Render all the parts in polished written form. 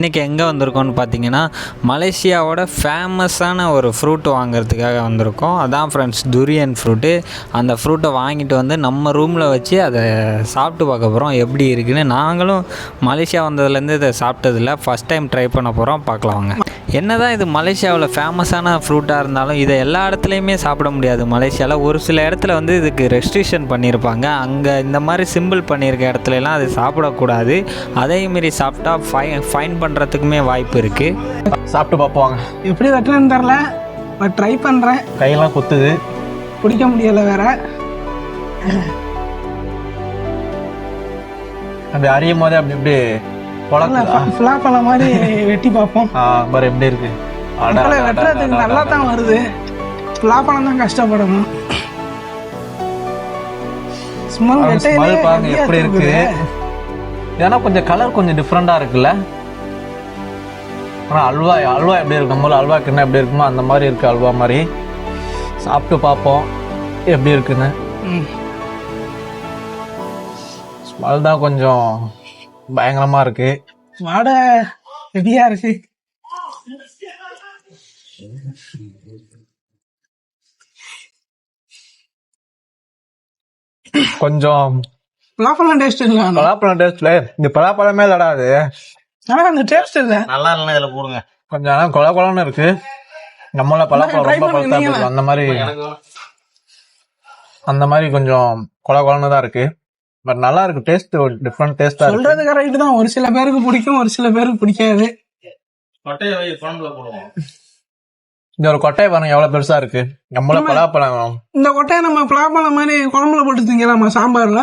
இன்றைக்கி எங்கே வந்திருக்கோன்னு பார்த்தீங்கன்னா, மலேசியாவோட ஃபேமஸான ஒரு ஃப்ரூட் வாங்குறதுக்காக வந்திருக்கோம். அதான் ஃப்ரெண்ட்ஸ் துரியன் ஃப்ரூட்டு. அந்த ஃப்ரூட்டை வாங்கிட்டு வந்து நம்ம ரூமில் வச்சு அதை சாப்பிட்டு பார்க்க போகிறோம் எப்படி இருக்குன்னு. நாங்களும் மலேசியா வந்ததுலேருந்து இதை சாப்பிட்டதில்ல, ஃபஸ்ட் டைம் ட்ரை பண்ண போகிறோம். பார்க்கலாம் வாங்க. என்ன தான் இது மலேசியாவில் ஃபேமஸான ஃப்ரூட்டாக இருந்தாலும் இதை எல்லா இடத்துலையுமே சாப்பிட முடியாது. மலேசியாவில் ஒரு சில இடத்துல வந்து இதுக்கு ரெஸ்ட்ரிக்ஷன் பண்ணியிருப்பாங்க. அங்கே இந்த மாதிரி சிம்பிள் பண்ணியிருக்க இடத்துலலாம் அது சாப்பிடக்கூடாது. அதேமாரி சாப்பிட்டா ஃபைன் பண்ணுறதுக்குமே வாய்ப்பு இருக்குது. சாப்பிட்டு பார்ப்போங்க. எப்படி வெட்டுறேன்னு தெரில, பட் ட்ரை பண்ணுறேன். கையெல்லாம் குத்துது, பிடிக்க முடியலை வேற. அப்படி அறியும் போதே அப்படி இப்படி பழம் மாதிரி வெட்டி பார்ப்போம். பாரு எப்படி இருக்கு. வெட்டுறதுக்கு நல்லா தான் வருது, பழம் தான் கஷ்டப்படணும். ஸ்மெல் பாருங்க எப்படி இருக்கு. ஏன்னா கொஞ்சம் கலர் கொஞ்சம் டிஃப்ரெண்டா இருக்குல்ல. ஆனால் அல்வா எப்படி இருக்கு, நம்ம அல்வாக்கு என்ன எப்படி இருக்குமோ அந்த மாதிரி இருக்கு. அல்வா மாதிரி சாப்பிட்டு பார்ப்போம் எப்படி இருக்குன்னு. ஸ்மெல் தான் கொஞ்சம் பயங்கரமா இருக்கு. வாடை ஹெவியா இருக்கு. கொஞ்சம் பலாப்பழம் டேஸ்ட் இல்ல. பலாப்பழம் டேஸ்ட்ல இந்த பலாப்பழமே இல்லடா அது. அந்த டேஸ்ட் இல்ல, நல்லா இல்லைன்னா இதுல போடுங்க. கொஞ்சம் ஆனால் கொலன்னு இருக்கு. நம்மள பலாப்பழம் ரொம்ப பழத்தா இருக்கு. அந்த மாதிரி கொஞ்சம் கொலன்னு தான் இருக்கு. பட் நல்லா இருக்கு. டேஸ்ட் டிஃப்ரெண்ட் டேஸ்டா இருக்கு. சொல்றது கரெக்ட் தான். ஒரு சில பேருக்கு பிடிக்கும், ஒரு சில பேருக்கு பிடிக்காது. இந்த ஒரு கொட்டையை பாருங்க எவ்வளவு பெருசா இருக்கு. நம்மள பலாப்பழம், இந்த கொட்டையை நம்ம பலாப்பழம் மாதிரி குழம்புல போட்டு திங்கலாமா சாம்பார்ல?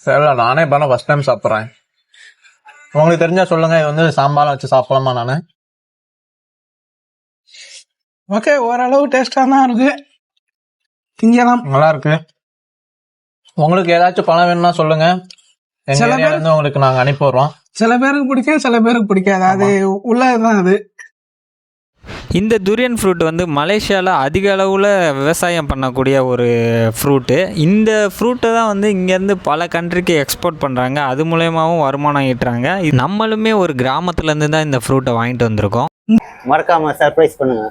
சரி, நானே பண்ண ஃபர்ஸ்ட் டைம் சாப்பிட்றேன். உங்களுக்கு தெரிஞ்சா சொல்லுங்க. இது வந்து சாம்பார்ல வச்சு சாப்பிடலாமா? நானு ஓகே, ஓரளவு டேஸ்டா தான் இருக்கு, திங்கலாம். நல்லா இருக்கு. உங்களுக்கு ஏதாச்சும் பழம் வேணும்னா சொல்லுங்க, எங்க ஏரியால இருந்து உங்களுக்கு நாங்க அனுப்பி விடுறோம். சில பேருக்கு பிடிக்கும், சில பேருக்கு பிடிக்காது. அது உள்ளதுதான். அது இந்த துரியன் ஃப்ரூட் வந்து மலேசியாவில் அதிக அளவில் விவசாயம் பண்ணக்கூடிய ஒரு ஃப்ரூட்டு. இந்த ஃப்ரூட்டை தான் வந்து இங்கேருந்து பல கண்ட்ரிக்கு எக்ஸ்போர்ட் பண்ணுறாங்க. அது மூலயமாவும் வருமானம் ஈட்டுறாங்க. நம்மளுமே ஒரு கிராமத்துலேருந்து தான் இந்த ஃப்ரூட்டை வாங்கிட்டு வந்திருக்கோம். மறக்காம சர்ப்ரைஸ் பண்ணுங்க.